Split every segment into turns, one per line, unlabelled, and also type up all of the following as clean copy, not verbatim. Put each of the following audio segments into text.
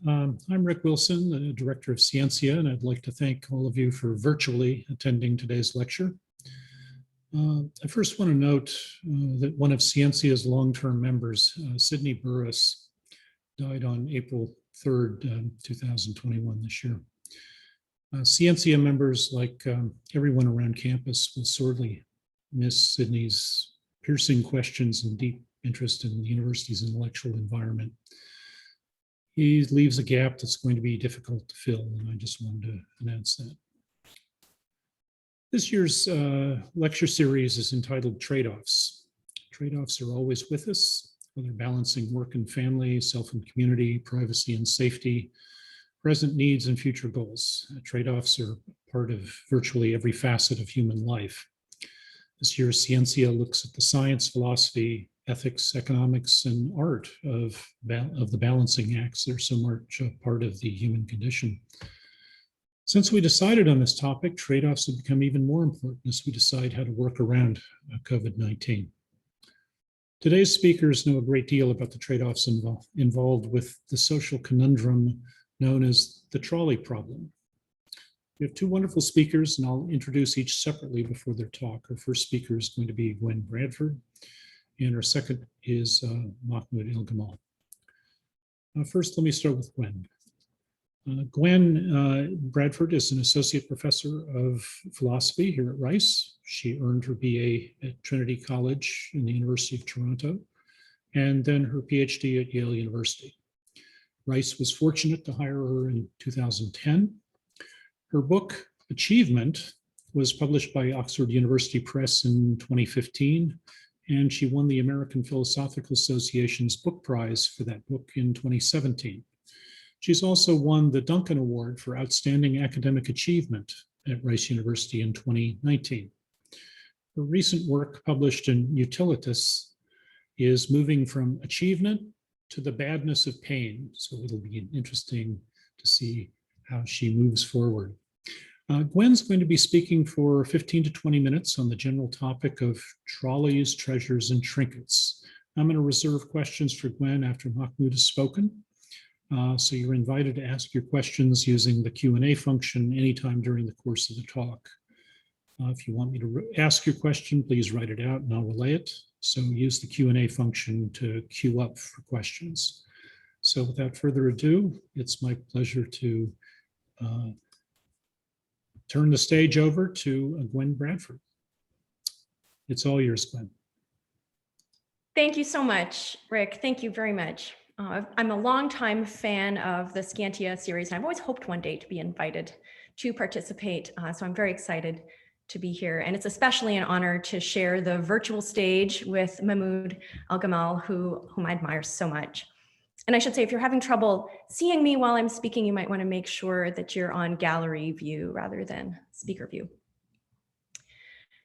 I'm Rick Wilson, the Director of Scientia, and I'd like to thank all of you for virtually attending today's lecture. I first want to note that one of Scientia's long-term members, Sydney Burris, died on April 3rd, 2021 this year. Scientia members, like everyone around campus, will sorely miss Sydney's piercing questions and deep interest in the university's intellectual environment. He leaves a gap that's going to be difficult to fill, and I just wanted to announce that. This year's lecture series is entitled Trade-offs. Trade-offs are always with us, whether balancing work and family, self and community, privacy and safety, present needs and future goals. Trade-offs are part of virtually every facet of human life. This year's Scientia looks at the science, philosophy, ethics, economics, and art of the balancing acts that are so much a part of the human condition. Since we decided on this topic, trade-offs have become even more important as we decide how to work around COVID-19. Today's speakers know a great deal about the trade-offs involved with the social conundrum known as the trolley problem. We have two wonderful speakers, and I'll introduce each separately before their talk. Our first speaker is going to be Gwen Bradford, and our second is Mahmoud El-Gamal. First, let me start with Gwen. Gwen Bradford is an associate professor of philosophy here at Rice. She earned her BA at Trinity College in the University of Toronto, and then her PhD at Yale University. Rice was fortunate to hire her in 2010. Her book, Achievement, was published by Oxford University Press in 2015, and she won the American Philosophical Association's Book Prize for that book in 2017. She's also won the Duncan Award for Outstanding Academic Achievement at Rice University in 2019. Her recent work, published in Utilitas, is moving from achievement to the badness of pain. So it'll be interesting to see how she moves forward. Gwen's going to be speaking for 15 to 20 minutes on the general topic of trolleys, treasures, and trinkets. I'm going to reserve questions for Gwen after Mahmoud has spoken. So you're invited to ask your questions using the Q&A function anytime during the course of the talk. If you want me to ask your question, please write it out and I'll relay it. So use the Q&A function to queue up for questions. So without further ado, it's my pleasure to turn the stage over to Gwen Bradford. It's all yours, Gwen.
Thank you so much, Rick. Thank you very much. I'm a longtime fan of the Scientia series, and I've always hoped one day to be invited to participate. So I'm very excited to be here. And it's especially an honor to share the virtual stage with Mahmoud El-Gamal, whom I admire so much. And I should say, if you're having trouble seeing me while I'm speaking, you might want to make sure that you're on gallery view rather than speaker view.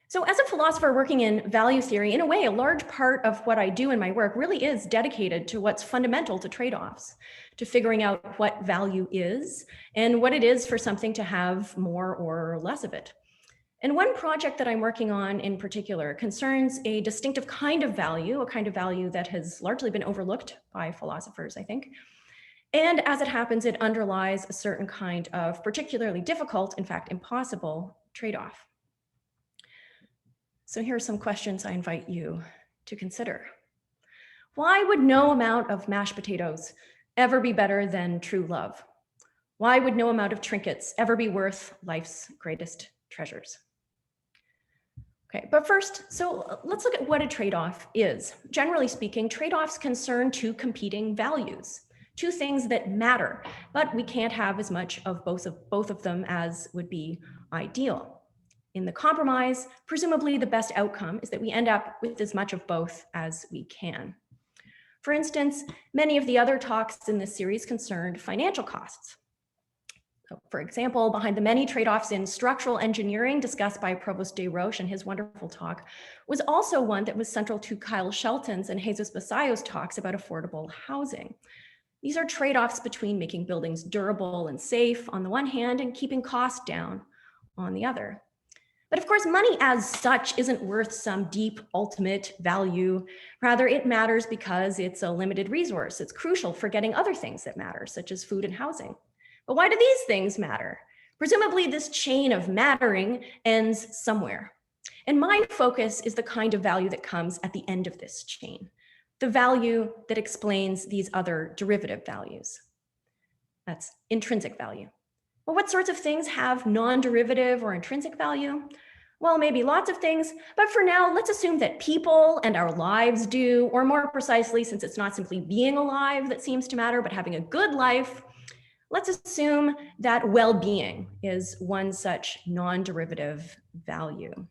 So as a philosopher working in value theory, in a way, a large part of what I do in my work really is dedicated to what's fundamental to trade-offs, to figuring out what value is and what it is for something to have more or less of it. And one project that I'm working on in particular concerns a distinctive kind of value, a kind of value that has largely been overlooked by philosophers, I think. And as it happens, it underlies a certain kind of particularly difficult, in fact, impossible trade-off. So here are some questions I invite you to consider. Why would no amount of mashed potatoes ever be better than true love? Why would no amount of trinkets ever be worth life's greatest treasures? Okay, but first, so let's look at what a trade-off is. Generally speaking, trade-offs concern two competing values, two things that matter, but we can't have as much of both of them as would be ideal. In the compromise, presumably the best outcome is that we end up with as much of both as we can. For instance, many of the other talks in this series concerned financial costs. So, for example, behind the many trade-offs in structural engineering discussed by Provost Desroches in his wonderful talk was also one that was central to Kyle Shelton's and Jesus Basayo's talks about affordable housing. These are trade-offs between making buildings durable and safe on the one hand and keeping costs down on the other. But of course, money as such isn't worth some deep ultimate value. Rather, it matters because it's a limited resource. It's crucial for getting other things that matter, such as food and housing. But why do these things matter? Presumably, this chain of mattering ends somewhere. And my focus is the kind of value that comes at the end of this chain, the value that explains these other derivative values. That's intrinsic value. Well, what sorts of things have non-derivative or intrinsic value? Well, maybe lots of things, but for now, let's assume that people and our lives do, or more precisely, since it's not simply being alive that seems to matter, but having a good life, let's assume that well-being is one such non-derivative value.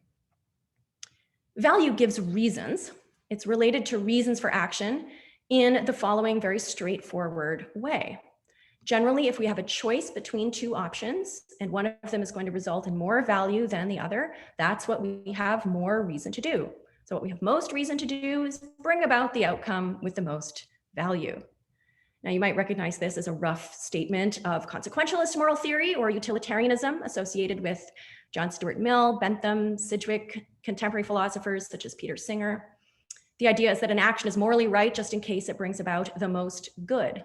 Value gives reasons. It's related to reasons for action in the following very straightforward way. Generally, if we have a choice between two options and one of them is going to result in more value than the other, that's what we have more reason to do. So what we have most reason to do is bring about the outcome with the most value. Now, you might recognize this as a rough statement of consequentialist moral theory or utilitarianism associated with John Stuart Mill, Bentham, Sidgwick, contemporary philosophers such as Peter Singer. The idea is that an action is morally right just in case it brings about the most good.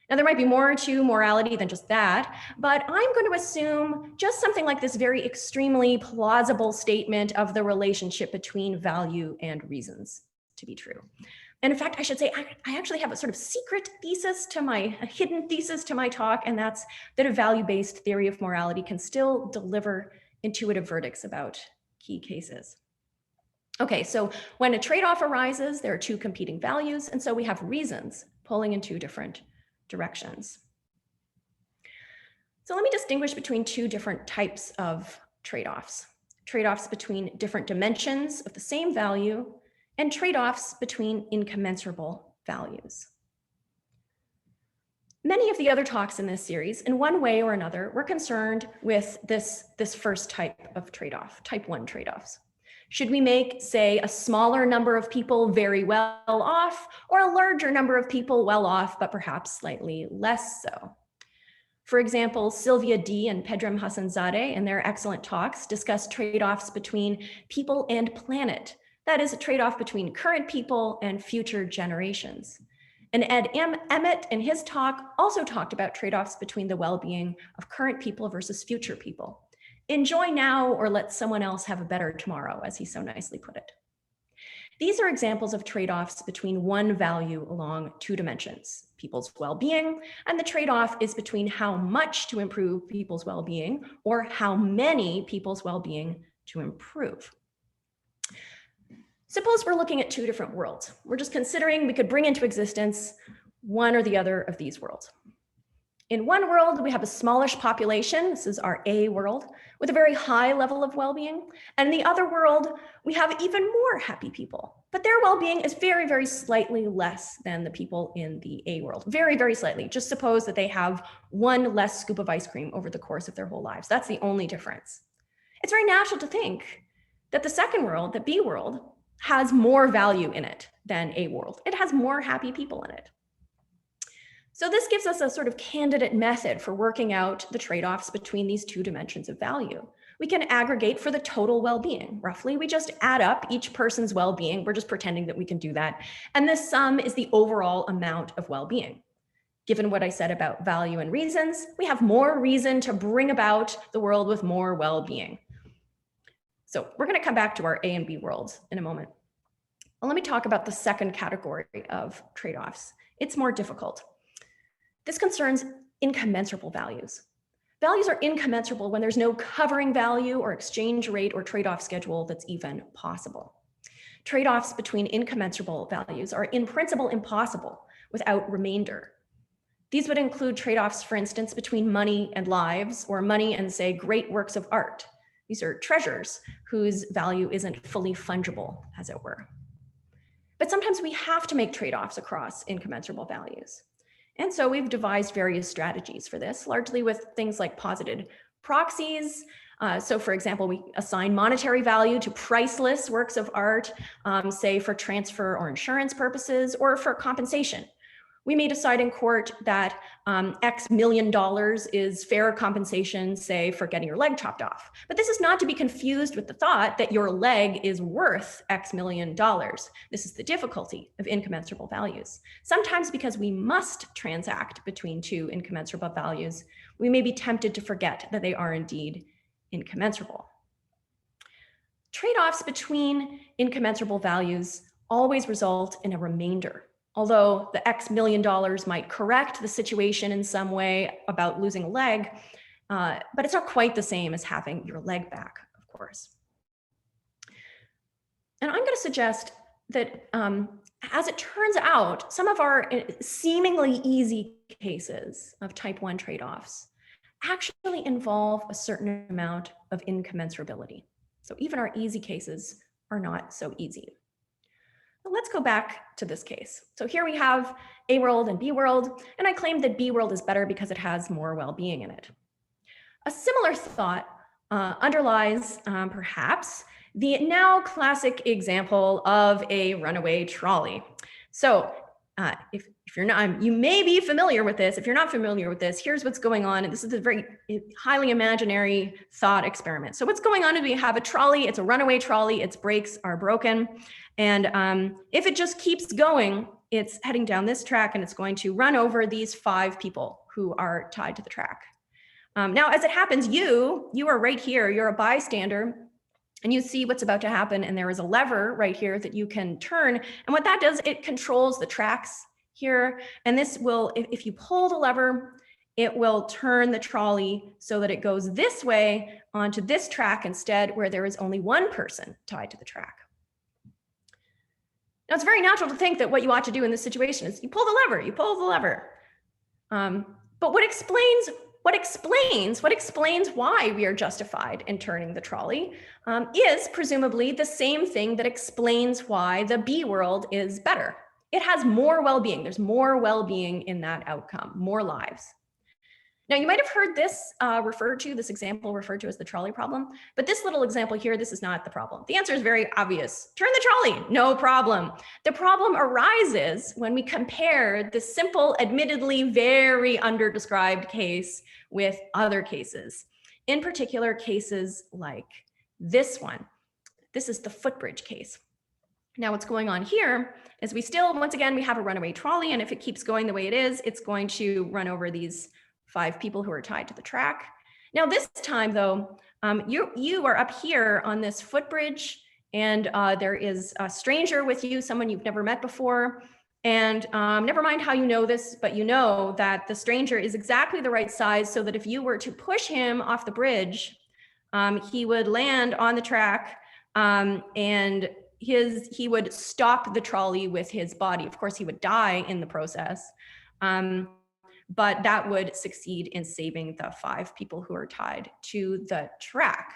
Now, there might be more to morality than just that, but I'm going to assume just something like this very extremely plausible statement of the relationship between value and reasons to be true. And in fact, I should say, I actually have a sort of secret thesis a hidden thesis to my talk, and that's that a value-based theory of morality can still deliver intuitive verdicts about key cases. Okay, so when a trade-off arises, there are two competing values, and so we have reasons pulling in two different directions. So let me distinguish between two different types of trade-offs. Trade-offs between different dimensions of the same value and trade-offs between incommensurable values. Many of the other talks in this series, in one way or another, were concerned with this first type of trade-off, type 1 trade-offs. Should we make, say, a smaller number of people very well off, or a larger number of people well off, but perhaps slightly less so? For example, Sylvia D. and Pedram Hassanzadeh in their excellent talks discuss trade-offs between people and planet. That is a trade-off between current people and future generations. And Ed Emmett in his talk also talked about trade-offs between the well-being of current people versus future people. Enjoy now or let someone else have a better tomorrow, as he so nicely put it. These are examples of trade-offs between one value along two dimensions, people's well-being, and the trade-off is between how much to improve people's well-being or how many people's well-being to improve. Suppose we're looking at two different worlds. We're just considering we could bring into existence one or the other of these worlds. In one world, we have a smallish population, this is our A world, with a very high level of well-being. And in the other world, we have even more happy people, but their well-being is very, very slightly less than the people in the A world. Very, very slightly. Just suppose that they have one less scoop of ice cream over the course of their whole lives. That's the only difference. It's very natural to think that the second world, the B world, has more value in it than A world. It has more happy people in it. So this gives us a sort of candidate method for working out the trade-offs between these two dimensions of value. We can aggregate for the total well-being. Roughly, we just add up each person's well-being. We're just pretending that we can do that. And this sum is the overall amount of well-being. Given what I said about value and reasons, we have more reason to bring about the world with more well-being. So we're going to come back to our A and B worlds in a moment. Well, let me talk about the second category of trade-offs. It's more difficult. This concerns incommensurable values. Values are incommensurable when there's no covering value or exchange rate or trade-off schedule that's even possible. Trade-offs between incommensurable values are in principle impossible without remainder. These would include trade-offs, for instance, between money and lives, or money and, say, great works of art. These are treasures whose value isn't fully fungible, as it were. But sometimes we have to make trade-offs across incommensurable values. And so we've devised various strategies for this, largely with things like posited proxies. So for example, we assign monetary value to priceless works of art, say for transfer or insurance purposes, or for compensation. We may decide in court that X million dollars is fair compensation, say, for getting your leg chopped off. But this is not to be confused with the thought that your leg is worth X million dollars. This is the difficulty of incommensurable values. Sometimes because we must transact between two incommensurable values, we may be tempted to forget that they are indeed incommensurable. Trade-offs between incommensurable values always result in a remainder. Although the X million dollars might correct the situation in some way about losing a leg, but it's not quite the same as having your leg back, of course. And I'm going to suggest that as it turns out, some of our seemingly easy cases of type 1 trade-offs actually involve a certain amount of incommensurability. So even our easy cases are not so easy. Let's go back to this case. So here we have A world and B world, and I claim that B world is better because it has more well-being in it. A similar thought underlies perhaps the now classic example of a runaway trolley. So if you're not, you may be familiar with this. If you're not familiar with this, here's what's going on. And this is a very highly imaginary thought experiment. So what's going on is we have a trolley, it's a runaway trolley, its brakes are broken. And if it just keeps going, it's heading down this track and it's going to run over these 5 people who are tied to the track. Now, as it happens, you are right here, you're a bystander, and you see what's about to happen. And there is a lever right here that you can turn. And what that does, it controls the tracks here. And this will, if you pull the lever, it will turn the trolley so that it goes this way onto this track instead, where there is only one person tied to the track. Now, it's very natural to think that what you ought to do in this situation is you pull the lever, you pull the lever. But what explains why we are justified in turning the trolley is presumably the same thing that explains why the B world is better. It has more well-being. There's more well-being in that outcome, more lives. Now, you might have heard this this example referred to as the trolley problem, but this little example here, this is not the problem. The answer is very obvious. Turn the trolley, no problem. The problem arises when we compare the simple, admittedly very underdescribed case with other cases. In particular, cases like this one. This is the footbridge case. Now, what's going on here is once again, we have a runaway trolley, and if it keeps going the way it is, it's going to run over these 5 people who are tied to the track. Now, this time, though, you are up here on this footbridge, and there is a stranger with you, someone you've never met before. And never mind how you know this, but you know that the stranger is exactly the right size so that if you were to push him off the bridge, he would land on the track and he would stop the trolley with his body. Of course, he would die in the process. But that would succeed in saving the 5 people who are tied to the track.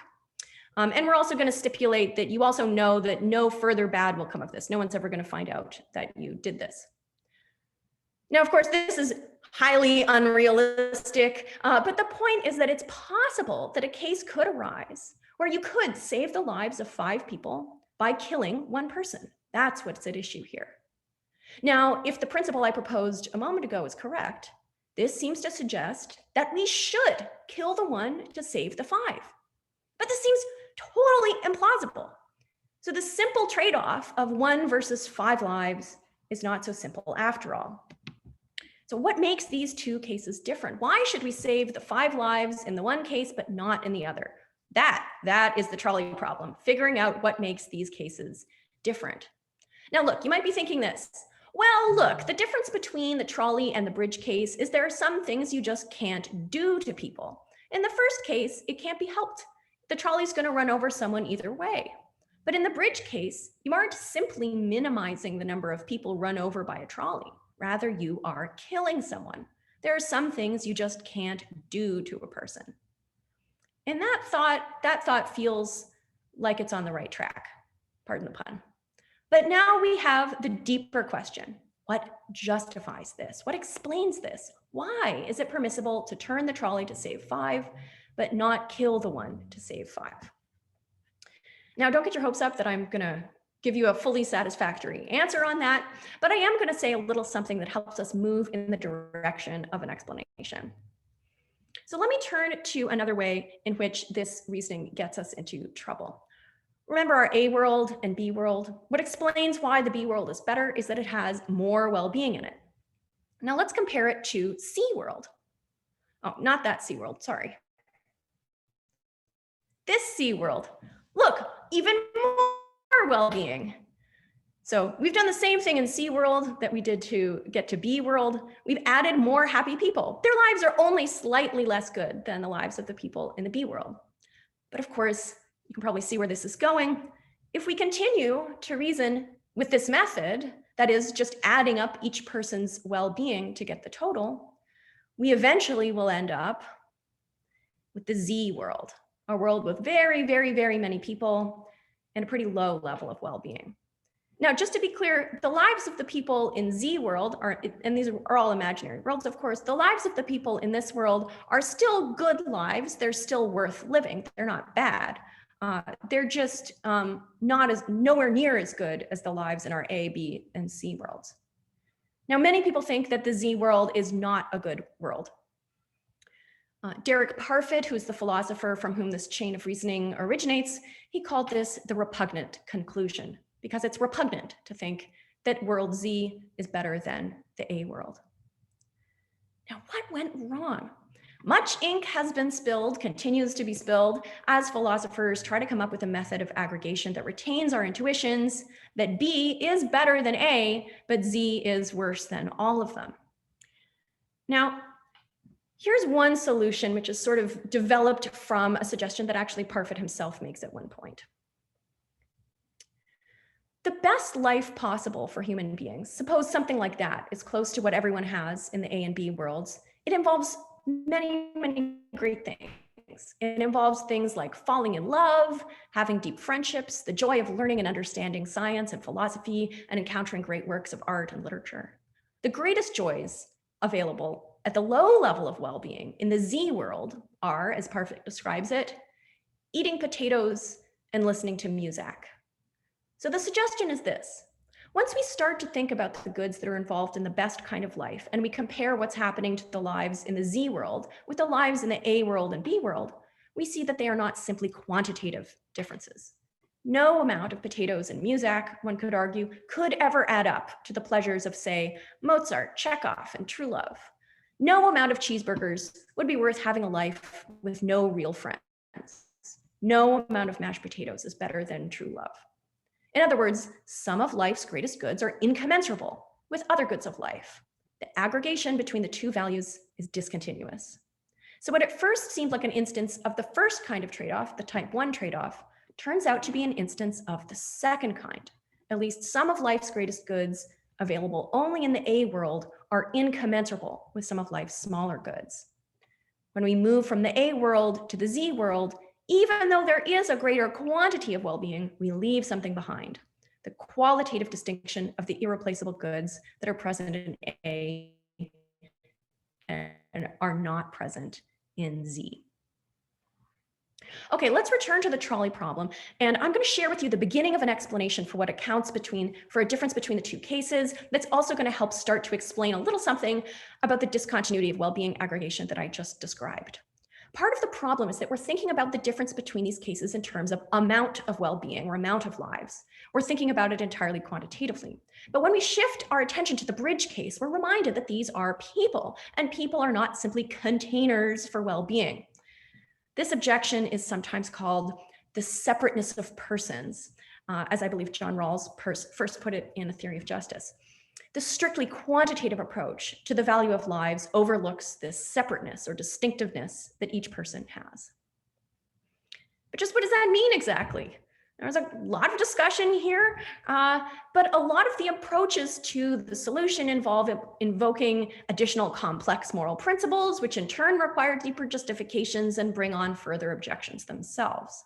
And we're also going to stipulate that you also know that no further bad will come of this. No one's ever going to find out that you did this. Now, of course, this is highly unrealistic, but the point is that it's possible that a case could arise where you could save the lives of 5 people by killing 1 person. That's what's at issue here. Now, if the principle I proposed a moment ago is correct, this seems to suggest that we should kill the 1 to save the 5. But this seems totally implausible. So the simple trade-off of 1 versus 5 lives is not so simple after all. So what makes these 2 cases different? Why should we save the 5 lives in the one case, but not in the other? That is the trolley problem, figuring out what makes these cases different. Now, look, you might be thinking this. Well, look, the difference between the trolley and the bridge case is there are some things you just can't do to people. In the first case, it can't be helped. The trolley's going to run over someone either way. But in the bridge case, you aren't simply minimizing the number of people run over by a trolley. Rather, you are killing someone. There are some things you just can't do to a person. And that thought feels like it's on the right track. Pardon the pun. But now we have the deeper question. What justifies this? What explains this? Why is it permissible to turn the trolley to save 5, but not kill the 1 to save 5? Now, don't get your hopes up that I'm going to give you a fully satisfactory answer on that, but I am going to say a little something that helps us move in the direction of an explanation. So let me turn to another way in which this reasoning gets us into trouble. Remember our A world and B world. What explains why the B world is better is that it has more well-being in it. Now let's compare it to C world. Oh, not that C world, sorry. This C world. Look, even more well-being. So we've done the same thing in C world that we did to get to B world. We've added more happy people. Their lives are only slightly less good than the lives of the people in the B world. But of course, you can probably see where this is going. If we continue to reason with this method, that is just adding up each person's well-being to get the total, we eventually will end up with the Z world, a world with very, very, very many people and a pretty low level of well-being. Now, just to be clear, the lives of the people in Z world are, and these are all imaginary worlds, of course, the lives of the people in this world are still good lives. They're still worth living. They're not bad. They're just nowhere near as good as the lives in our A, B, and C worlds. Now, many people think that the Z world is not a good world. Derek Parfit, who is the philosopher from whom this chain of reasoning originates, he called this the repugnant conclusion, because it's repugnant to think that world Z is better than the A world. Now, what went wrong? Much ink has been spilled, continues to be spilled, as philosophers try to come up with a method of aggregation that retains our intuitions that B is better than A, but Z is worse than all of them. Now, here's one solution which is sort of developed from a suggestion that actually Parfit himself makes at one point. The best life possible for human beings, suppose something like that is close to what everyone has in the A and B worlds, it involves many, many great things. It involves things like falling in love, having deep friendships, the joy of learning and understanding science and philosophy, and encountering great works of art and literature. The greatest joys available at the low level of well-being in the Z world are, as Parfit describes it, eating potatoes and listening to music. So the suggestion is this. Once we start to think about the goods that are involved in the best kind of life, and we compare what's happening to the lives in the Z world with the lives in the A world and B world, we see that they are not simply quantitative differences. No amount of potatoes and music, one could argue, could ever add up to the pleasures of, say, Mozart, Chekhov, and true love. No amount of cheeseburgers would be worth having a life with no real friends. No amount of mashed potatoes is better than true love. In other words, some of life's greatest goods are incommensurable with other goods of life. The aggregation between the two values is discontinuous. So what at first seemed like an instance of the first kind of trade-off, the type 1 trade-off, turns out to be an instance of the second kind. At least some of life's greatest goods available only in the A world are incommensurable with some of life's smaller goods. When we move from the A world to the Z world, even though there is a greater quantity of well-being, we leave something behind, the qualitative distinction of the irreplaceable goods that are present in A and are not present in Z. Okay, let's return to the trolley problem, and I'm going to share with you the beginning of an explanation for what accounts for a difference between the two cases. That's also going to help start to explain a little something about the discontinuity of well-being aggregation that I just described. Part of the problem is that we're thinking about the difference between these cases in terms of amount of well-being or amount of lives. We're thinking about it entirely quantitatively. But when we shift our attention to the bridge case, we're reminded that these are people, and people are not simply containers for well-being. This objection is sometimes called the separateness of persons, as I believe John Rawls first put it in A Theory of Justice. The strictly quantitative approach to the value of lives overlooks this separateness or distinctiveness that each person has. But just what does that mean exactly? There's a lot of discussion here, but a lot of the approaches to the solution involve invoking additional complex moral principles, which in turn require deeper justifications and bring on further objections themselves.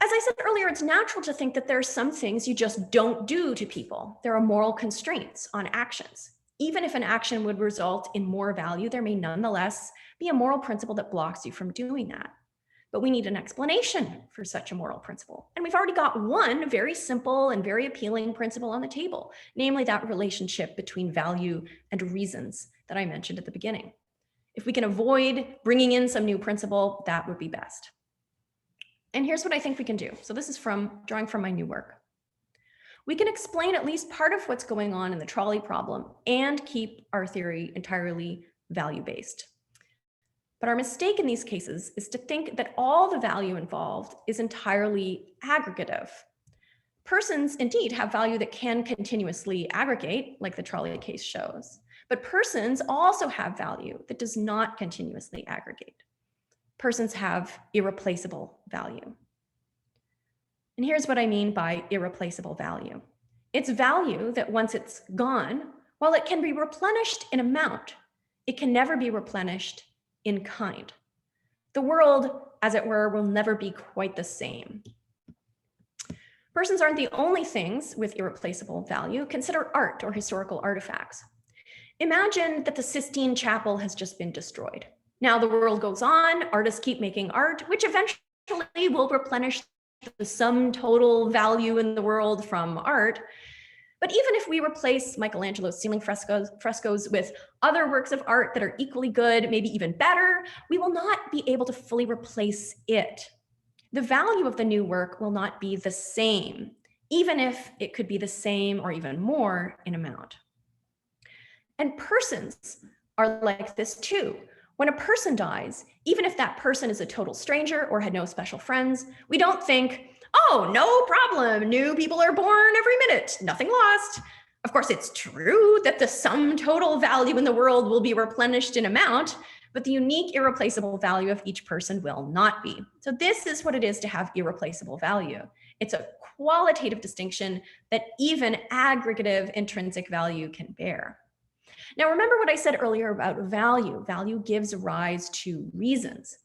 As I said earlier, it's natural to think that there are some things you just don't do to people. There are moral constraints on actions. Even if an action would result in more value, there may nonetheless be a moral principle that blocks you from doing that. But we need an explanation for such a moral principle. And we've already got one very simple and very appealing principle on the table, namely that relationship between value and reasons that I mentioned at the beginning. If we can avoid bringing in some new principle, that would be best. And here's what I think we can do. So this is drawing from my new work. We can explain at least part of what's going on in the trolley problem and keep our theory entirely value-based. But our mistake in these cases is to think that all the value involved is entirely aggregative. Persons indeed have value that can continuously aggregate, like the trolley case shows, but persons also have value that does not continuously aggregate. Persons have irreplaceable value. And here's what I mean by irreplaceable value. It's value that once it's gone, while it can be replenished in amount, it can never be replenished in kind. The world, as it were, will never be quite the same. Persons aren't the only things with irreplaceable value. Consider art or historical artifacts. Imagine that the Sistine Chapel has just been destroyed. Now the world goes on, artists keep making art, which eventually will replenish the sum total value in the world from art. But even if we replace Michelangelo's ceiling frescoes with other works of art that are equally good, maybe even better, we will not be able to fully replace it. The value of the new work will not be the same, even if it could be the same or even more in amount. And persons are like this too. When a person dies, even if that person is a total stranger or had no special friends, we don't think, oh, no problem, new people are born every minute, nothing lost. Of course, it's true that the sum total value in the world will be replenished in amount, but the unique irreplaceable value of each person will not be. So this is what it is to have irreplaceable value. It's a qualitative distinction that even aggregative intrinsic value can bear. Now, remember what I said earlier about value. Value gives rise to reasons.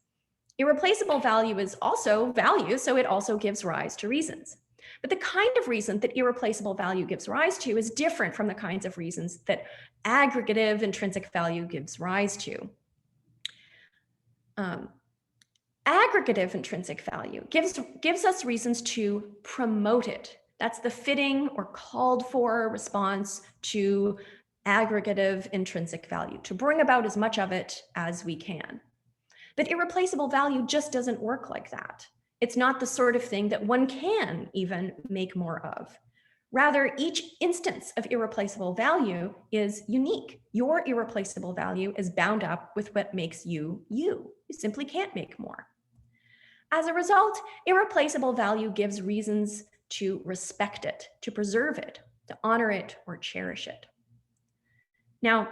Irreplaceable value is also value, so it also gives rise to reasons. But the kind of reason that irreplaceable value gives rise to is different from the kinds of reasons that aggregative intrinsic value gives rise to. Aggregative intrinsic value gives us reasons to promote it. That's the fitting or called for response to aggregative intrinsic value, to bring about as much of it as we can. But irreplaceable value just doesn't work like that. It's not the sort of thing that one can even make more of. Rather, each instance of irreplaceable value is unique. Your irreplaceable value is bound up with what makes you, you. You simply can't make more. As a result, irreplaceable value gives reasons to respect it, to preserve it, to honor it, or cherish it. Now,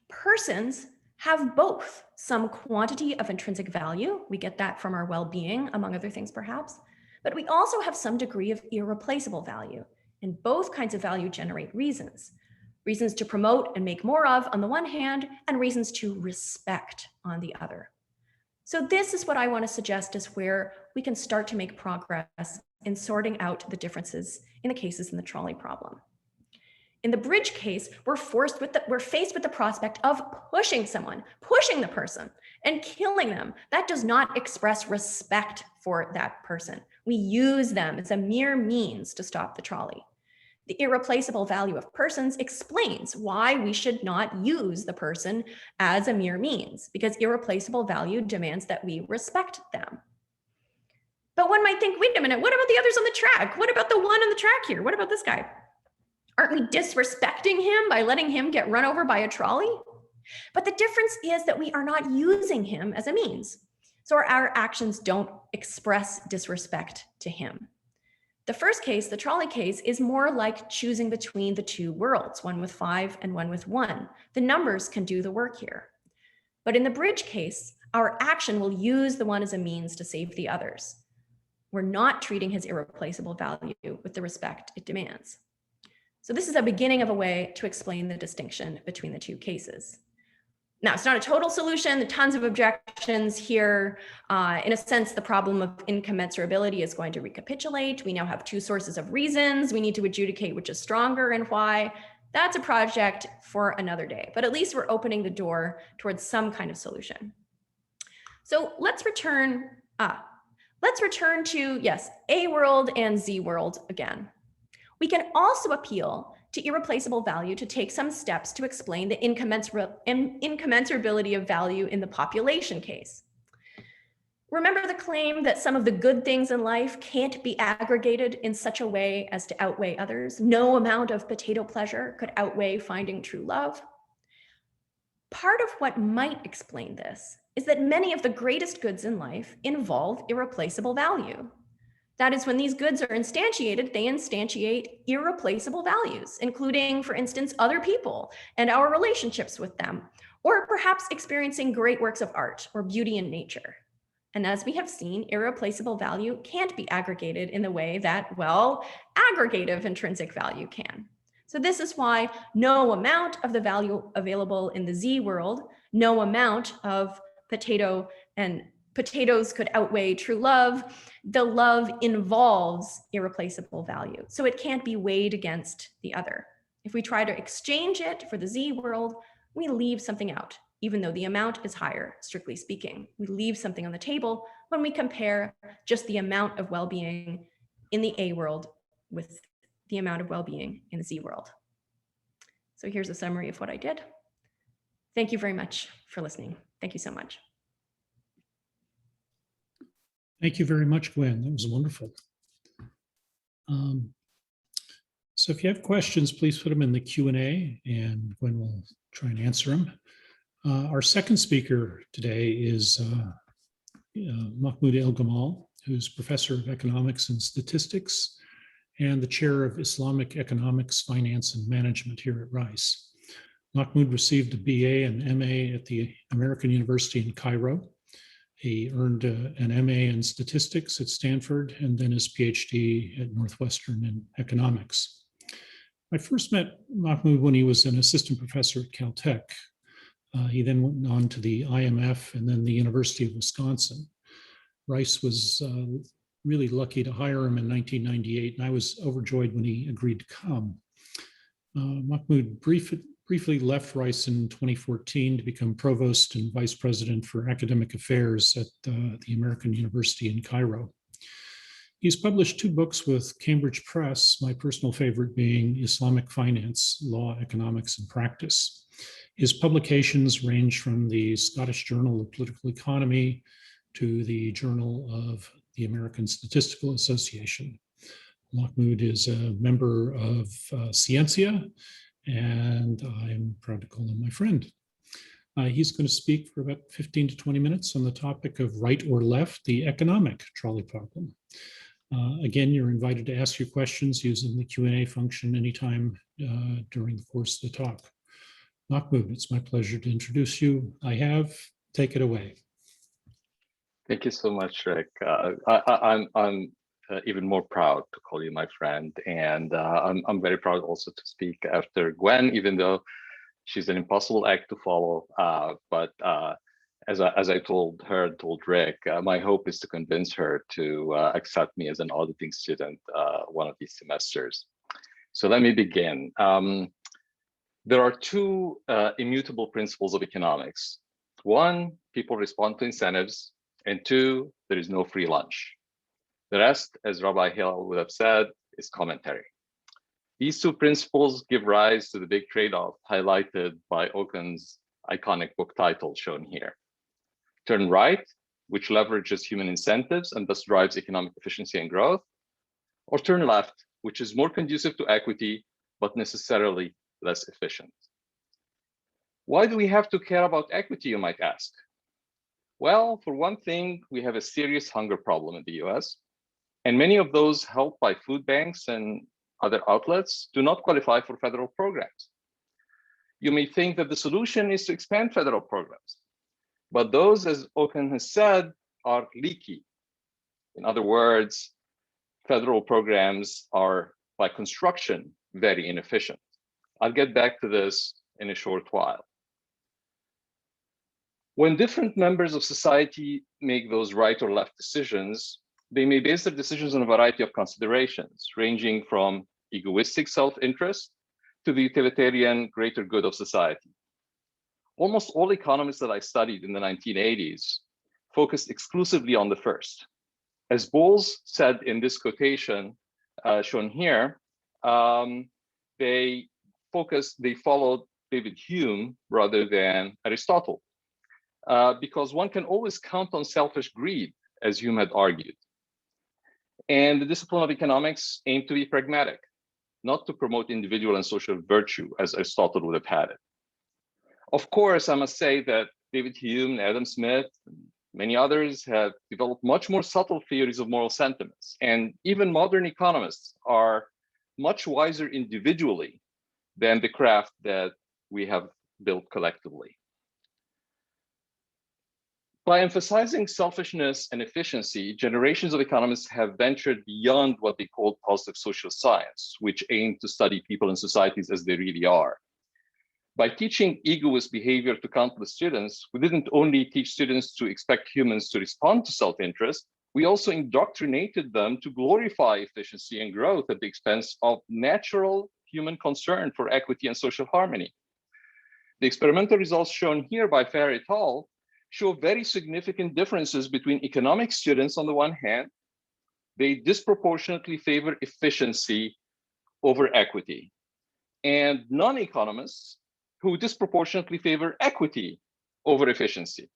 persons have both some quantity of intrinsic value. We get that from our well-being, among other things perhaps, but we also have some degree of irreplaceable value. And both kinds of value generate reasons. Reasons to promote and make more of on the one hand, and reasons to respect on the other. So this is what I want to suggest is where we can start to make progress in sorting out the differences in the cases in the trolley problem. In the bridge case, we're faced with the prospect of pushing the person and killing them. That does not express respect for that person. We use them as a mere means to stop the trolley. The irreplaceable value of persons explains why we should not use the person as a mere means, because irreplaceable value demands that we respect them. But one might think, wait a minute, what about the others on the track? What about the one on the track here? What about this guy? Aren't we disrespecting him by letting him get run over by a trolley? But the difference is that we are not using him as a means. So our actions don't express disrespect to him. The first case, the trolley case, is more like choosing between the two worlds, one with 5 and one with 1. The numbers can do the work here. But in the bridge case, our action will use the one as a means to save the others. We're not treating his irreplaceable value with the respect it demands. So this is a beginning of a way to explain the distinction between the two cases. Now, it's not a total solution. There are tons of objections here. In a sense, the problem of incommensurability is going to recapitulate. We now have two sources of reasons. We need to adjudicate which is stronger and why. That's a project for another day, but at least we're opening the door towards some kind of solution. So let's return Let's return to, yes, A world and Z world again. We can also appeal to irreplaceable value to take some steps to explain the incommensurability of value in the population case. Remember the claim that some of the good things in life can't be aggregated in such a way as to outweigh others? No amount of potato pleasure could outweigh finding true love. Part of what might explain this is that many of the greatest goods in life involve irreplaceable value. That is, when these goods are instantiated, they instantiate irreplaceable values, including, for instance, other people and our relationships with them, or perhaps experiencing great works of art or beauty in nature. And as we have seen, irreplaceable value can't be aggregated in the way that, well, aggregative intrinsic value can. So this is why no amount of the value available in the Z world, no amount of potatoes could outweigh true love. The love involves irreplaceable value. So it can't be weighed against the other. If we try to exchange it for the Z world, we leave something out, even though the amount is higher, strictly speaking. We leave something on the table when we compare just the amount of well-being in the A world with the amount of well-being in the Z world. So here's a summary of what I did. Thank you very much for listening. Thank you so much.
Thank you very much, Gwen. That was wonderful. So if you have questions, please put them in the Q&A and Gwen will try and answer them. Our second speaker today is Mahmoud El-Gamal, who's professor of economics and statistics and the chair of Islamic economics, finance, and management here at Rice. Mahmoud received a BA and MA at the American University in Cairo. He earned an MA in statistics at Stanford and then his PhD at Northwestern in economics. I first met Mahmoud when he was an assistant professor at Caltech. He then went on to the IMF and then the University of Wisconsin. Rice was really lucky to hire him in 1998, and I was overjoyed when he agreed to come. Mahmoud briefly left Rice in 2014 to become provost and vice president for academic affairs at the American University in Cairo. He's published 2 books with Cambridge Press, my personal favorite being Islamic Finance, Law, Economics, and Practice. His publications range from the Scottish Journal of Political Economy to the Journal of the American Statistical Association. Mahmoud is a member of Scientia, and I'm proud to call him my friend. He's going to speak for about 15 to 20 minutes on the topic of right or left, the economic trolley problem. Again, you're invited to ask your questions using the Q&A function anytime during the course of the talk. Mahmoud, it's my pleasure to introduce you. Take it away.
Thank you so much, Rick. I'm even more proud to call you my friend, and I'm very proud also to speak after Gwen, even though she's an impossible act to follow. But as I told Rick, my hope is to convince her to accept me as an auditing student one of these semesters. So let me begin. There are 2 immutable principles of economics. 1, people respond to incentives, and 2, there is no free lunch. The rest, as Rabbi Hill would have said, is commentary. These 2 principles give rise to the big trade-off highlighted by Okun's iconic book title shown here. Turn right, which leverages human incentives and thus drives economic efficiency and growth, or turn left, which is more conducive to equity, but necessarily less efficient. Why do we have to care about equity, you might ask? Well, for one thing, we have a serious hunger problem in the US, and many of those helped by food banks and other outlets do not qualify for federal programs. You may think that the solution is to expand federal programs, but those, as Okun has said, are leaky. In other words, federal programs are, by construction, very inefficient. I'll get back to this in a short while. When different members of society make those right or left decisions, they may base their decisions on a variety of considerations, ranging from egoistic self-interest to the utilitarian greater good of society. Almost all economists that I studied in the 1980s focused exclusively on the first. As Bowles said in this quotation shown here, they followed David Hume rather than Aristotle, because one can always count on selfish greed, as Hume had argued. And the discipline of economics aimed to be pragmatic, not to promote individual and social virtue, as Aristotle would have had it. Of course, I must say that David Hume, Adam Smith, and many others have developed much more subtle theories of moral sentiments. And even modern economists are much wiser individually than the craft that we have built collectively. By emphasizing selfishness and efficiency, generations of economists have ventured beyond what they called positive social science, which aimed to study people and societies as they really are. By teaching egoist behavior to countless students, we didn't only teach students to expect humans to respond to self-interest, we also indoctrinated them to glorify efficiency and growth at the expense of natural human concern for equity and social harmony. The experimental results shown here by Farr et al. Show very significant differences between economic students on the one hand. They disproportionately favor efficiency over equity, and non-economists who disproportionately favor equity over efficiency.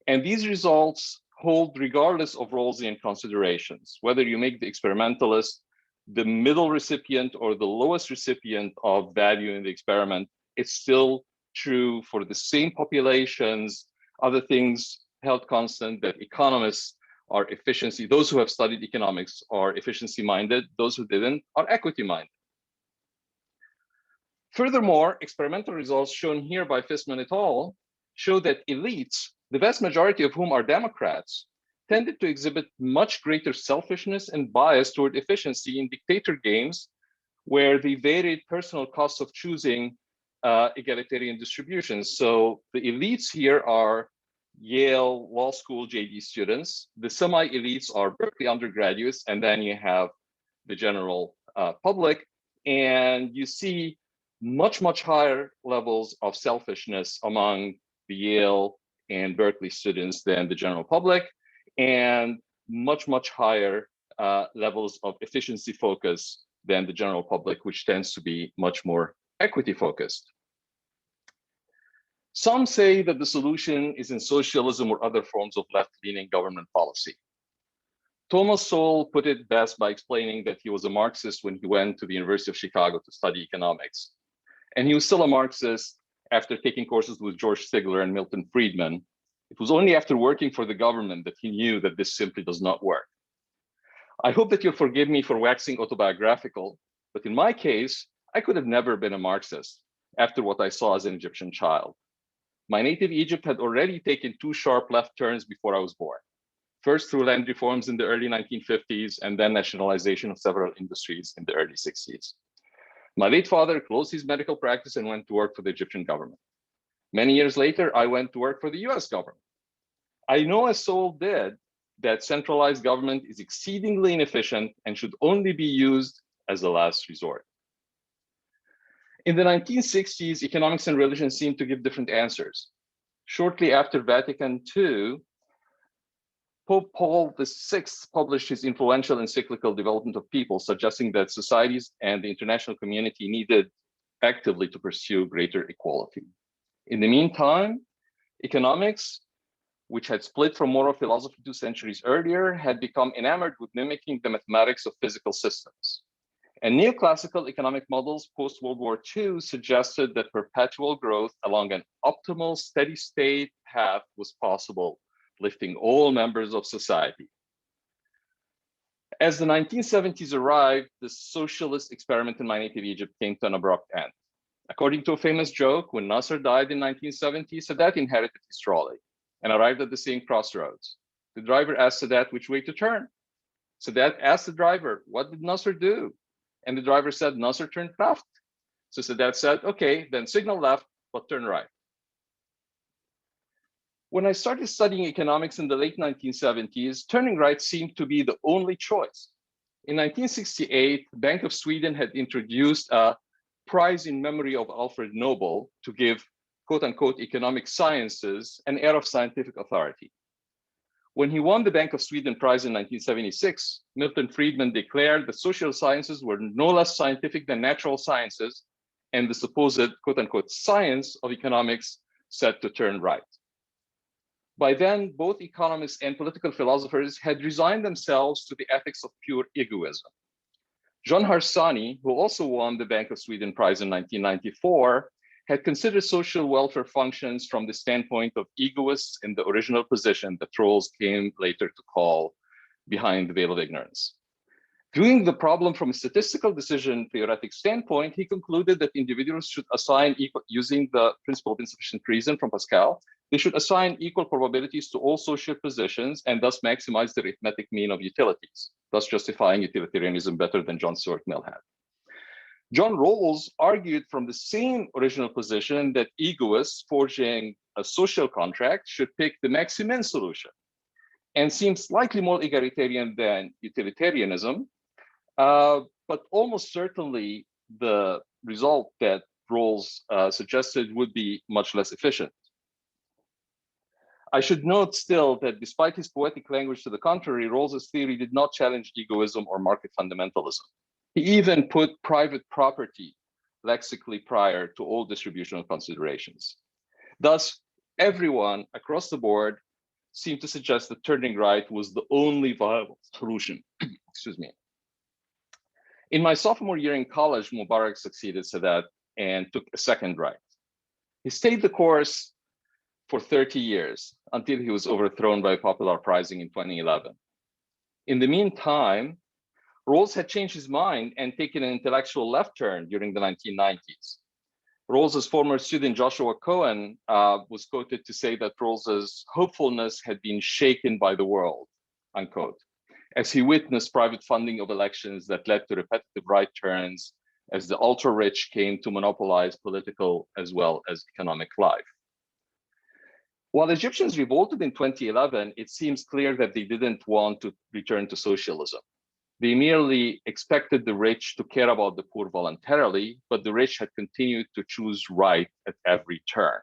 And these results hold regardless of Rawlsian considerations, whether you make the experimentalist the middle recipient or the lowest recipient of value in the experiment, it's still true for the same populations. Other things held constant, that economists are efficiency. Those who have studied economics are efficiency minded. Those who didn't are equity minded. Furthermore, experimental results shown here by Fissman et al. Show that elites, the vast majority of whom are Democrats, tended to exhibit much greater selfishness and bias toward efficiency in dictator games where they varied personal costs of choosing egalitarian distributions. So the elites here are Yale Law School JD students. The semi-elites are Berkeley undergraduates, and then you have the general public. And you see much, much higher levels of selfishness among the Yale and Berkeley students than the general public, and much, much higher levels of efficiency focus than the general public, which tends to be much more equity focused. Some say that the solution is in socialism or other forms of left-leaning government policy. Thomas Sowell put it best by explaining that he was a Marxist when he went to the University of Chicago to study economics. And he was still a Marxist after taking courses with George Stigler and Milton Friedman. It was only after working for the government that he knew that this simply does not work. I hope that you'll forgive me for waxing autobiographical, but in my case, I could have never been a Marxist after what I saw as an Egyptian child. My native Egypt had already taken two sharp left turns before I was born. First through land reforms in the early 1950s, and then nationalization of several industries in the early 60s. My late father closed his medical practice and went to work for the Egyptian government. Many years later, I went to work for the US government. I know, as Sowell did, that centralized government is exceedingly inefficient and should only be used as a last resort. In the 1960s, economics and religion seemed to give different answers. Shortly after Vatican II, Pope Paul VI published his influential encyclical Development of People, suggesting that societies and the international community needed actively to pursue greater equality. In the meantime, economics, which had split from moral philosophy 2 centuries earlier, had become enamored with mimicking the mathematics of physical systems. And neoclassical economic models post-World War II suggested that perpetual growth along an optimal steady state path was possible, lifting all members of society. As the 1970s arrived, the socialist experiment in my native Egypt came to an abrupt end. According to a famous joke, when Nasser died in 1970, Sadat inherited his trolley and arrived at the same crossroads. The driver asked Sadat which way to turn. Sadat asked the driver, "What did Nasser do?" And the driver said, "Nasser turned left." So Sadat said, "Okay, then signal left, but turn right." When I started studying economics in the late 1970s, turning right seemed to be the only choice. In 1968, the Bank of Sweden had introduced a prize in memory of Alfred Nobel to give, quote unquote, economic sciences an air of scientific authority. When he won the Bank of Sweden Prize in 1976, Milton Friedman declared that social sciences were no less scientific than natural sciences, and the supposed quote unquote science of economics set to turn right. By then, both economists and political philosophers had resigned themselves to the ethics of pure egoism. John Harsanyi, who also won the Bank of Sweden Prize in 1994, had considered social welfare functions from the standpoint of egoists in the original position that Trolleys came later to call behind the veil of ignorance. Viewing the problem from a statistical decision theoretic standpoint, he concluded that individuals should assign equal, using the principle of insufficient reason from Pascal, they should assign equal probabilities to all social positions and thus maximize the arithmetic mean of utilities, thus justifying utilitarianism better than John Stuart Mill had. John Rawls argued from the same original position that egoists forging a social contract should pick the maximin solution, and seems slightly more egalitarian than utilitarianism, but almost certainly the result that Rawls suggested would be much less efficient. I should note still that despite his poetic language to the contrary, Rawls's theory did not challenge egoism or market fundamentalism. He even put private property lexically prior to all distributional considerations. Thus, everyone across the board seemed to suggest that turning right was the only viable solution. Excuse me. In my sophomore year in college, Mubarak succeeded Sadat and took a second right. He stayed the course for 30 years until he was overthrown by a popular uprising in 2011. In the meantime, Rawls had changed his mind and taken an intellectual left turn during the 1990s. Rawls's former student Joshua Cohen was quoted to say that Rawls's hopefulness had been shaken by the world, unquote, as he witnessed private funding of elections that led to repetitive right turns as the ultra-rich came to monopolize political as well as economic life. While Egyptians revolted in 2011, it seems clear that they didn't want to return to socialism. They merely expected the rich to care about the poor voluntarily, but the rich had continued to choose right at every turn.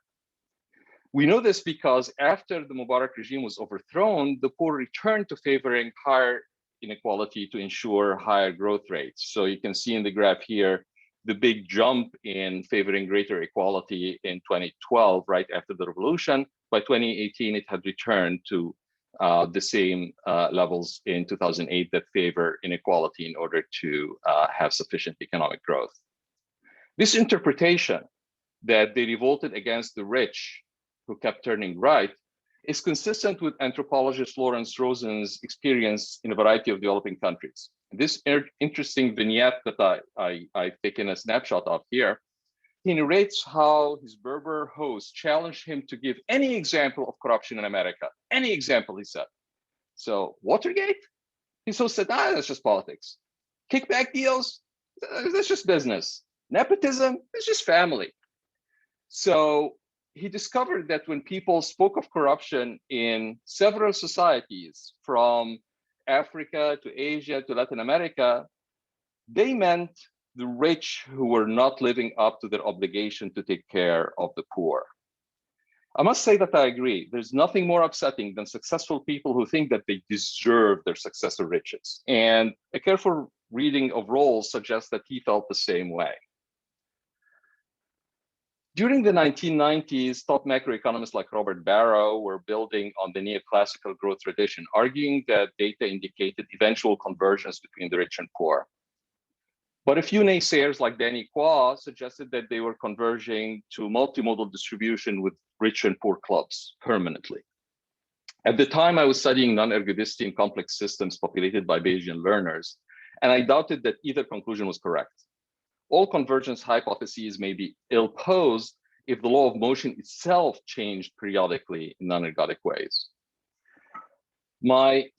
We know this because after the Mubarak regime was overthrown, the poor returned to favoring higher inequality to ensure higher growth rates. So you can see in the graph here, the big jump in favoring greater equality in 2012, right after the revolution. By 2018, it had returned to the same levels in 2008 that favor inequality in order to have sufficient economic growth. This interpretation that they revolted against the rich who kept turning right is consistent with anthropologist Lawrence Rosen's experience in a variety of developing countries. This interesting vignette that I've taken a snapshot of here, he narrates how his Berber host challenged him to give any example of corruption in America. Any example, he said. So Watergate? His host said, that's just politics. Kickback deals? That's just business. Nepotism? It's just family. So he discovered that when people spoke of corruption in several societies, from Africa to Asia to Latin America, they meant the rich who were not living up to their obligation to take care of the poor. I must say that I agree. There's nothing more upsetting than successful people who think that they deserve their success or riches. And a careful reading of Rawls suggests that he felt the same way. During the 1990s, top macroeconomists like Robert Barrow were building on the neoclassical growth tradition, arguing that data indicated eventual convergence between the rich and poor. But a few naysayers like Danny Quah suggested that they were converging to multimodal distribution with rich and poor clubs permanently. At the time, I was studying non-ergodistine complex systems populated by Bayesian learners, and I doubted that either conclusion was correct. All convergence hypotheses may be ill-posed if the law of motion itself changed periodically in non-ergodic ways. My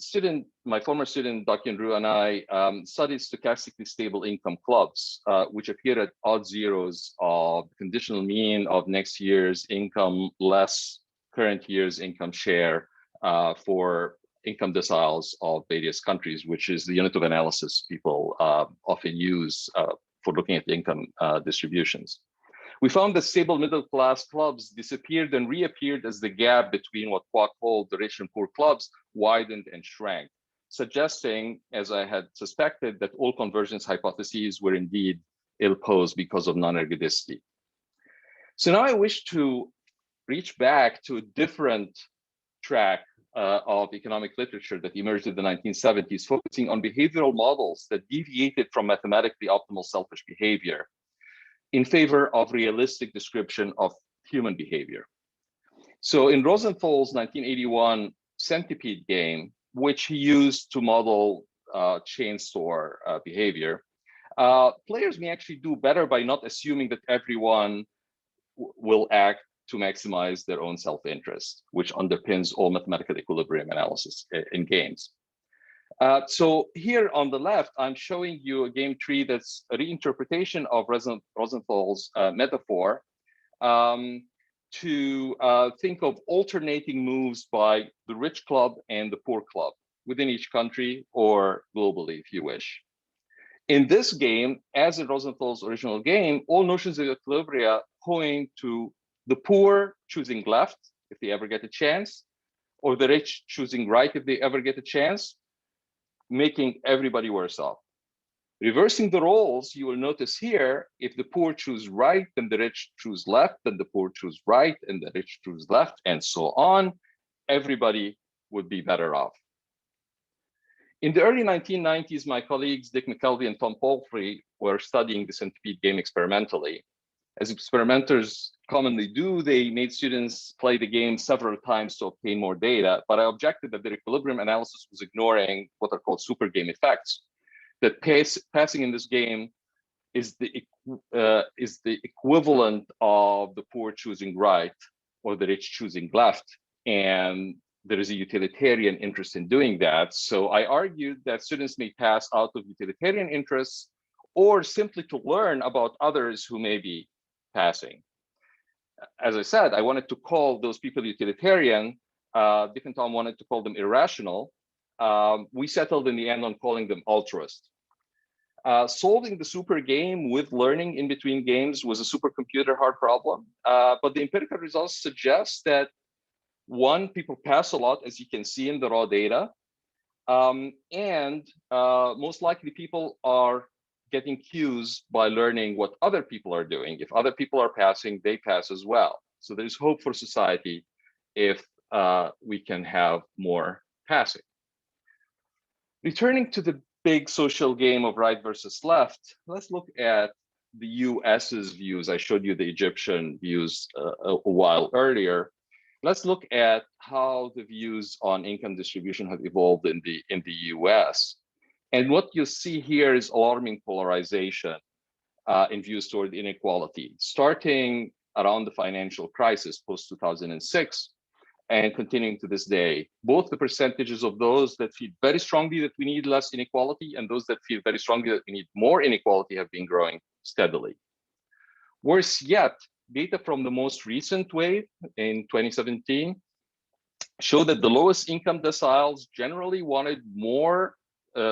former student, Dr. Ru, and I studied stochastically stable income clubs, which appear at odd zeros of conditional mean of next year's income less current year's income share for income deciles of various countries, which is the unit of analysis people often use for looking at the income distributions. We found that stable middle-class clubs disappeared and reappeared as the gap between what Kwok called the rich and poor clubs widened and shrank, suggesting, as I had suspected, that all convergence hypotheses were indeed ill-posed because of non-ergodicity. So now I wish to reach back to a different track of economic literature that emerged in the 1970s, focusing on behavioral models that deviated from mathematically optimal selfish behavior in favor of realistic description of human behavior. So in Rosenthal's 1981 centipede game, which he used to model chain store behavior, players may actually do better by not assuming that everyone will act to maximize their own self-interest, which underpins all mathematical equilibrium analysis in games. So here on the left, I'm showing you a game tree that's a reinterpretation of Rosenthal's metaphor to think of alternating moves by the rich club and the poor club within each country or globally, if you wish. In this game, as in Rosenthal's original game, all notions of equilibria point to the poor choosing left if they ever get a chance, or the rich choosing right if they ever get a chance, making everybody worse off. Reversing the roles, you will notice here, if the poor choose right, then the rich choose left, then the poor choose right, and the rich choose left, and so on. Everybody would be better off. In the early 1990s, my colleagues Dick McKelvey and Tom Palfrey were studying the centipede game experimentally. As experimenters commonly do, they made students play the game several times to obtain more data, but I objected that their equilibrium analysis was ignoring what are called super game effects. That passing in this game is the equivalent of the poor choosing right or the rich choosing left, and there is a utilitarian interest in doing that. So I argued that students may pass out of utilitarian interests or simply to learn about others who may be passing. As I said, I wanted to call those people utilitarian. Dick and Tom wanted to call them irrational. We settled in the end on calling them altruist. Solving the super game with learning in between games was a supercomputer hard problem, but the empirical results suggest that one, people pass a lot, as you can see in the raw data, and most likely people are getting cues by learning what other people are doing. If other people are passing, they pass as well. So there's hope for society if we can have more passing. Returning to the big social game of right versus left, let's look at the US's views. I showed you the Egyptian views a while earlier. Let's look at how the views on income distribution have evolved in the US. And what you see here is alarming polarization in views toward inequality, starting around the financial crisis post-2006 and continuing to this day. Both the percentages of those that feel very strongly that we need less inequality and those that feel very strongly that we need more inequality have been growing steadily. Worse yet, data from the most recent wave in 2017 show that the lowest income deciles generally wanted more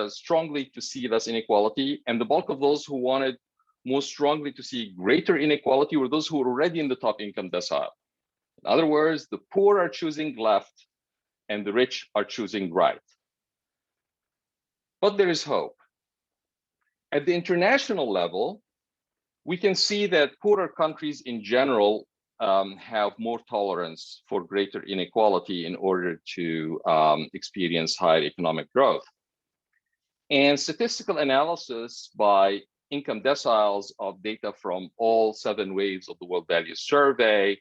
strongly to see less inequality, and the bulk of those who wanted most strongly to see greater inequality were those who were already in the top income decile. In other words, the poor are choosing left and the rich are choosing right. But there is hope. At the international level, we can see that poorer countries in general have more tolerance for greater inequality in order to experience higher economic growth. And statistical analysis by income deciles of data from all 7 waves of the World Values Survey,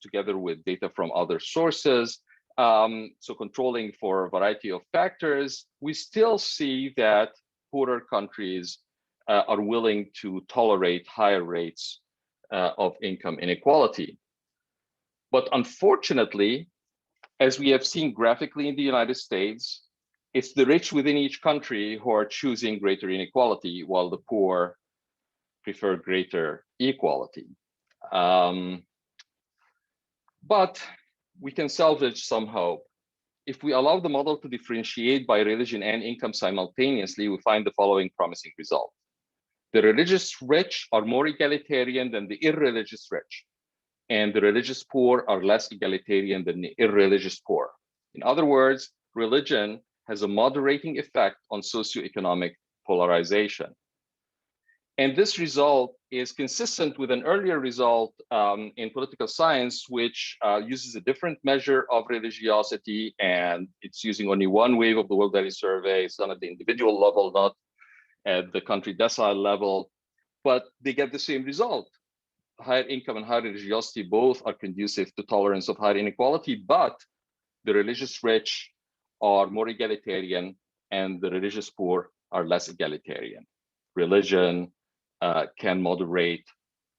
together with data from other sources, so controlling for a variety of factors, we still see that poorer countries are willing to tolerate higher rates of income inequality. But unfortunately, as we have seen graphically in the United States, it's the rich within each country who are choosing greater inequality, while the poor prefer greater equality. But we can salvage some hope. If we allow the model to differentiate by religion and income simultaneously, we find the following promising result. The religious rich are more egalitarian than the irreligious rich, and the religious poor are less egalitarian than the irreligious poor. In other words, religion has a moderating effect on socioeconomic polarization. And this result is consistent with an earlier result in political science, which uses a different measure of religiosity, and it's using only one wave of the World Value Survey. It's done at the individual level, not at the country decile level, but they get the same result. Higher income and higher religiosity both are conducive to tolerance of higher inequality, but the religious rich are more egalitarian and the religious poor are less egalitarian. Religion can moderate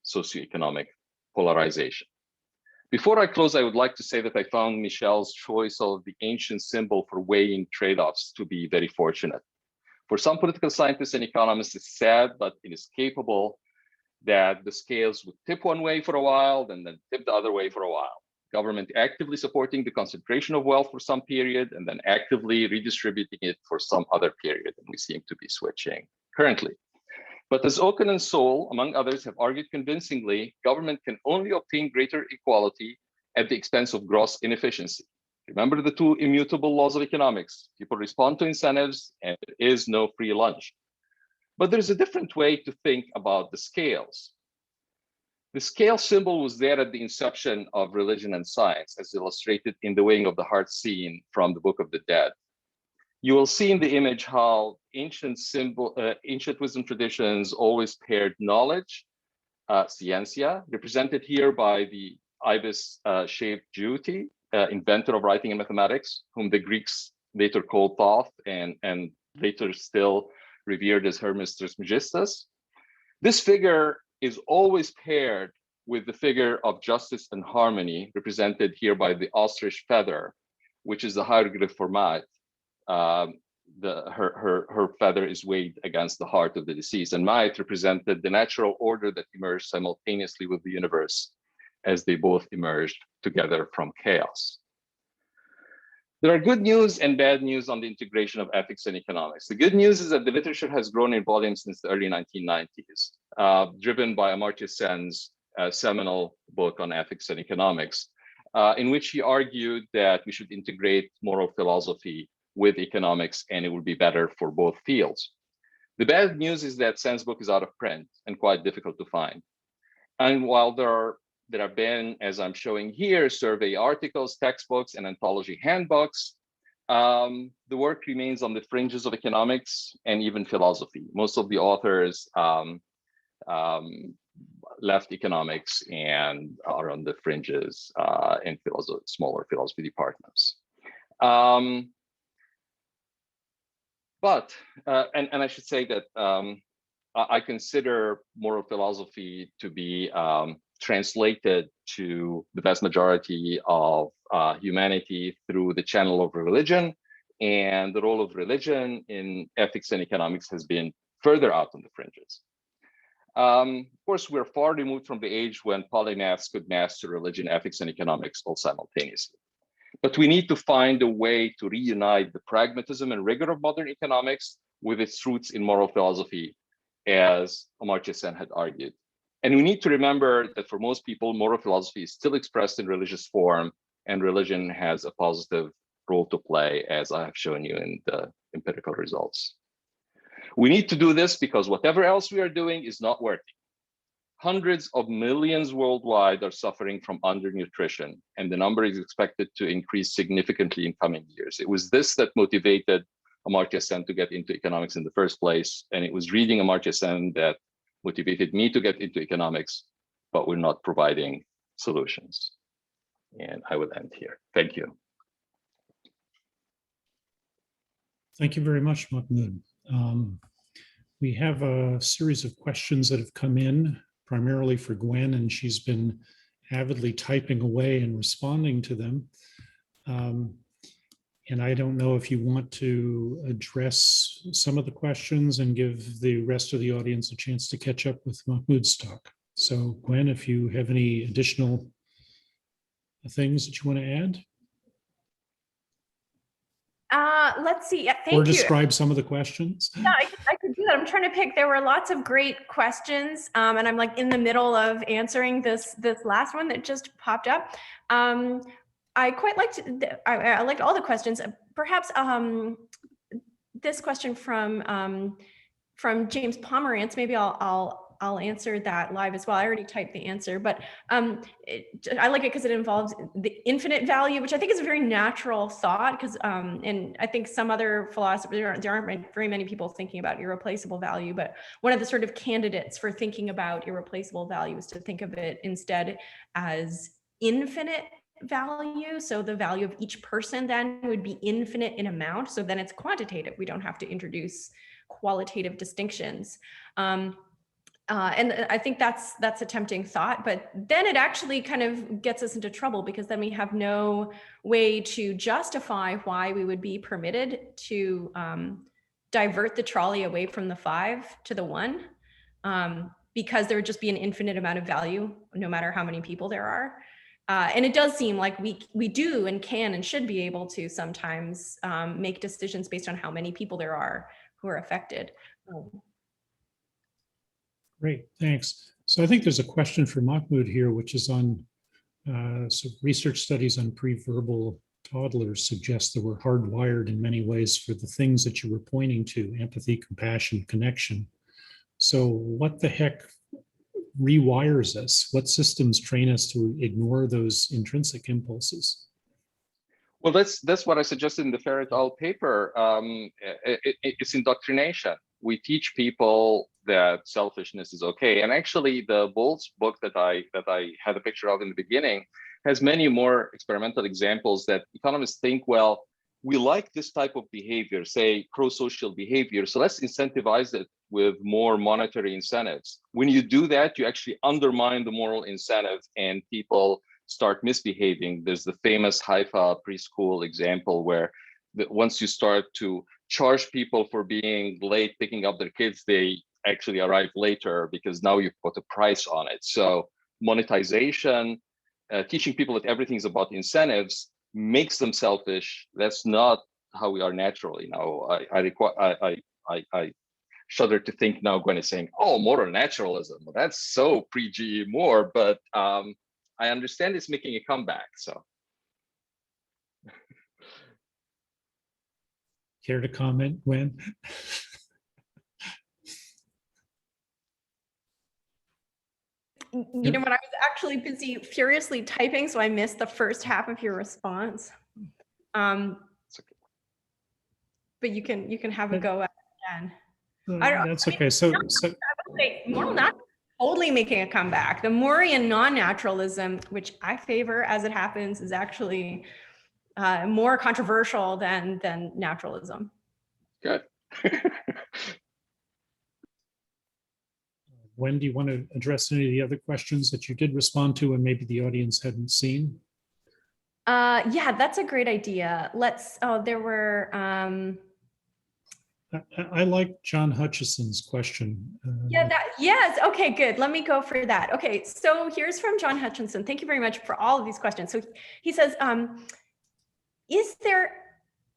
socioeconomic polarization. Before I close, I would like to say that I found Michel's choice of the ancient symbol for weighing trade-offs to be very fortunate. For some political scientists and economists, it's sad but inescapable that the scales would tip one way for a while, then tip the other way for a while. Government actively supporting the concentration of wealth for some period, and then actively redistributing it for some other period. And we seem to be switching currently. But as Oken and Sol, among others, have argued convincingly, government can only obtain greater equality at the expense of gross inefficiency. Remember the two immutable laws of economics. People respond to incentives, and there is no free lunch. But there's a different way to think about the scales. The scale symbol was there at the inception of religion and science, as illustrated in the weighing of the heart scene from the Book of the Dead. You will see in the image how ancient wisdom traditions always paired knowledge, scientia, represented here by the ibis-shaped deity, inventor of writing and mathematics, whom the Greeks later called Thoth and later still revered as Hermes Trismegistus. This figure is always paired with the figure of justice and harmony, represented here by the ostrich feather, which is the hieroglyph for Maat. Her feather is weighed against the heart of the deceased, and Maat represented the natural order that emerged simultaneously with the universe as they both emerged together from chaos. There are good news and bad news on the integration of ethics and economics. The good news is that the literature has grown in volume since the early 1990s, driven by Amartya Sen's seminal book on ethics and economics, in which he argued that we should integrate moral philosophy with economics and it would be better for both fields. The bad news is that Sen's book is out of print and quite difficult to find. And while there have been, as I'm showing here, survey articles, textbooks, and anthology handbooks, the work remains on the fringes of economics and even philosophy. Most of the authors left economics and are on the fringes in smaller philosophy departments. But I should say that I consider moral philosophy to be translated to the vast majority of humanity through the channel of religion, and the role of religion in ethics and economics has been further out on the fringes. Of course, we're far removed from the age when polymaths could master religion, ethics, and economics all simultaneously. But we need to find a way to reunite the pragmatism and rigor of modern economics with its roots in moral philosophy, as Amartya Sen had argued. And we need to remember that for most people, moral philosophy is still expressed in religious form, and religion has a positive role to play, as I have shown you in the empirical results. We need to do this because whatever else we are doing is not working. Hundreds of millions worldwide are suffering from undernutrition, and the number is expected to increase significantly in coming years. It was this that motivated Amartya Sen to get into economics in the first place, and it was reading Amartya Sen that motivated me to get into economics, but we're not providing solutions. And I will end here. Thank you.
Thank you very much, Mahmoud. We have a series of questions that have come in, primarily for Gwen, and she's been avidly typing away and responding to them. And I don't know if you want to address some of the questions and give the rest of the audience a chance to catch up with Mahmoud's talk. So Gwen, if you have any additional things that you want to add.
Let's see. Yeah,
Or
thank you.
describe some of the questions?
Yeah, I could do that. I'm trying to pick. There were lots of great questions, and I'm like in the middle of answering this last one that just popped up. I quite liked. I liked all the questions. Perhaps this question from James Pomerantz. Maybe I'll answer that live as well. I already typed the answer, but I like it because it involves the infinite value, which I think is a very natural thought. Because and I think some other philosophers, there aren't very many people thinking about irreplaceable value, but one of the sort of candidates for thinking about irreplaceable value is to think of it instead as infinite value. So the value of each person then would be infinite in amount. So then it's quantitative. We don't have to introduce qualitative distinctions. And I think that's a tempting thought, but then it actually kind of gets us into trouble, because then we have no way to justify why we would be permitted to divert the trolley away from the 5 to the 1, because there would just be an infinite amount of value no matter how many people there are. And it does seem like we do and can and should be able to sometimes make decisions based on how many people there are who are affected.
Great, thanks. So I think there's a question for Mahmoud here, which is on so research studies on pre-verbal toddlers suggest that we're hardwired in many ways for the things that you were pointing to: empathy, compassion, connection. So what the heck rewires us? What systems train us to ignore those intrinsic impulses?
Well, that's what I suggested in the Ferret Owl paper. It's indoctrination. We teach people that selfishness is okay. And actually, the Bolt's book that I had a picture of in the beginning has many more experimental examples that economists think, well, we like this type of behavior, say pro-social behavior, so let's incentivize it with more monetary incentives. When you do that, you actually undermine the moral incentive and people start misbehaving. There's the famous Haifa preschool example where once you start to charge people for being late picking up their kids, they actually arrive later because now you've put a price on it. So monetization, teaching people that everything's about incentives makes them selfish. That's not how we are naturally. Now, I shudder to think now Gwen is saying, oh, moral naturalism. Well, that's so pre-GE Moore, but I understand it's making a comeback, so.
Care to comment, Gwen?
You know what? I was actually busy furiously typing, so I missed the first half of your response. But you can have a go at it again.
That's okay. So
Moral not totally making a comeback. The Moorean non-naturalism, which I favor as it happens, is actually more controversial than naturalism.
Good.
Gwen, do you want to address any of the other questions that you did respond to and maybe the audience hadn't seen?
Yeah, that's a great idea. There were.
I like John Hutchison's question.
Yes. Okay, good. Let me go for that. Okay, so here's from John Hutchinson. Thank you very much for all of these questions. So he says, is there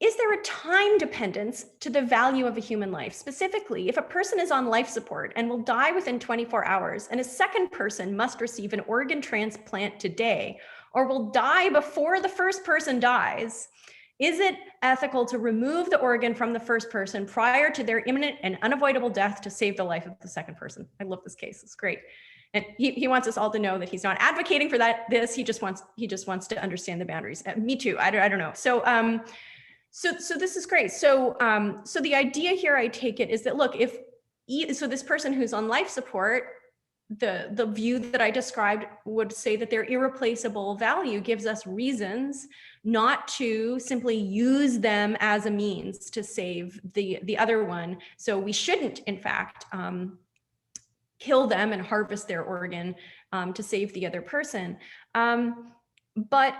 a time dependence to the value of a human life? Specifically, if a person is on life support and will die within 24 hours and a second person must receive an organ transplant today or will die before the first person dies, is it ethical to remove the organ from the first person prior to their imminent and unavoidable death to save the life of the second person? I love this case. It's great. And he wants us all to know that he's not advocating for he just wants to understand the boundaries. Me too. I don't know. So this is great. So the idea here, I take it, is that, look, so this person who's on life support, the view that I described would say that their irreplaceable value gives us reasons not to simply use them as a means to save the other one. So we shouldn't, in fact, kill them and harvest their organ to save the other person. But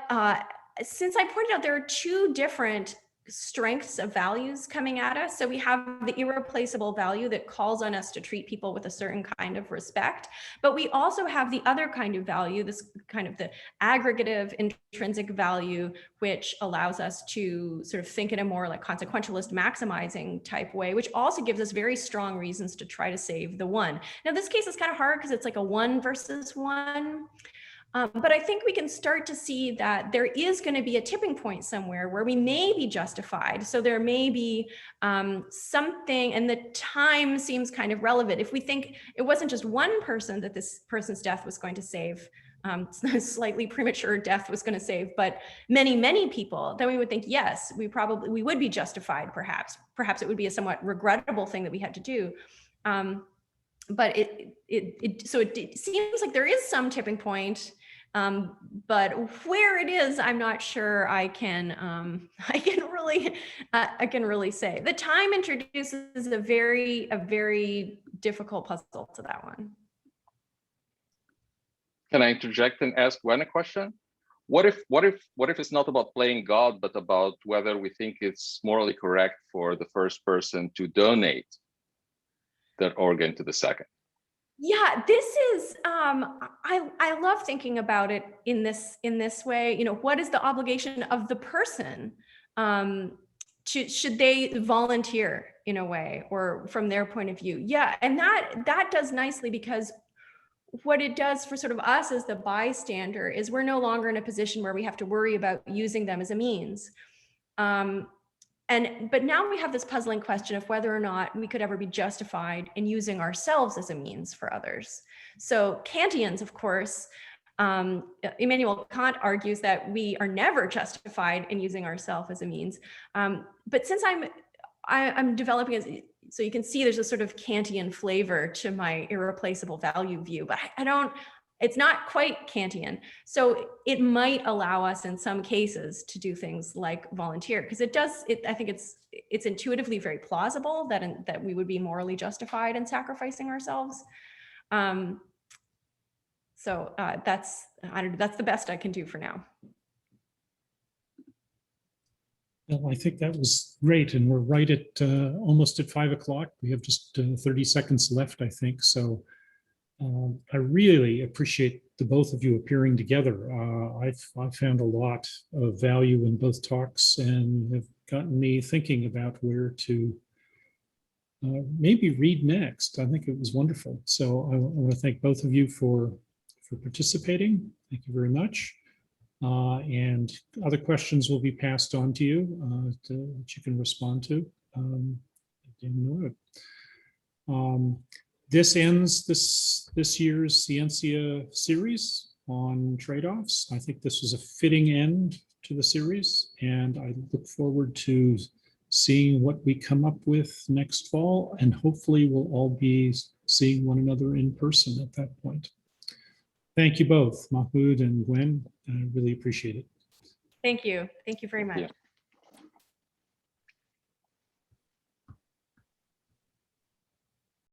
since I pointed out there are two different strengths of values coming at us. So we have the irreplaceable value that calls on us to treat people with a certain kind of respect, but we also have the other kind of value, this kind of the aggregative intrinsic value, which allows us to sort of think in a more like consequentialist maximizing type way, which also gives us very strong reasons to try to save the one. Now, this case is kind of hard because it's like a one versus one. But I think we can start to see that there is going to be a tipping point somewhere where we may be justified. So there may be something, and the time seems kind of relevant. If we think it wasn't just one person that this person's death was going to save, slightly premature death was going to save, but many, many people, then we would think, yes, we would be justified, perhaps. Perhaps it would be a somewhat regrettable thing that we had to do. But so it seems like there is some tipping point, but where it is, I'm not sure I can really say. The time introduces a very difficult puzzle to that one.
Can I interject and ask Gwen a question? What if it's not about playing God, but about whether we think it's morally correct for the first person to donate that organ to the second?
Yeah, this is I love thinking about it in this way. You know, what is the obligation of the person? Should they volunteer in a way, or from their point of view? Yeah, and that does nicely, because what it does for sort of us as the bystander is we're no longer in a position where we have to worry about using them as a means. But now we have this puzzling question of whether or not we could ever be justified in using ourselves as a means for others. So Kantians, of course, Immanuel Kant argues that we are never justified in using ourselves as a means. But since I'm developing, so you can see there's a sort of Kantian flavor to my irreplaceable value view, but it's not quite Kantian. So it might allow us in some cases to do things like volunteer, because I think it's intuitively very plausible that we would be morally justified in sacrificing ourselves. So that's the best I can do for now.
Well, I think that was great, and we're right at almost at 5 o'clock. We have just 30 seconds left, I think. So I really appreciate the both of you appearing together. I've found a lot of value in both talks, and have gotten me thinking about where to maybe read next. I think it was wonderful. So I want to thank both of you for participating. Thank you very much. And other questions will be passed on to you that you can respond to. This ends this year's Scientia series on trade-offs. I think this was a fitting end to the series, and I look forward to seeing what we come up with next fall, and hopefully we'll all be seeing one another in person at that point. Thank you both, Mahmoud and Gwen. I really appreciate it.
Thank you. Thank you very much.
Yeah.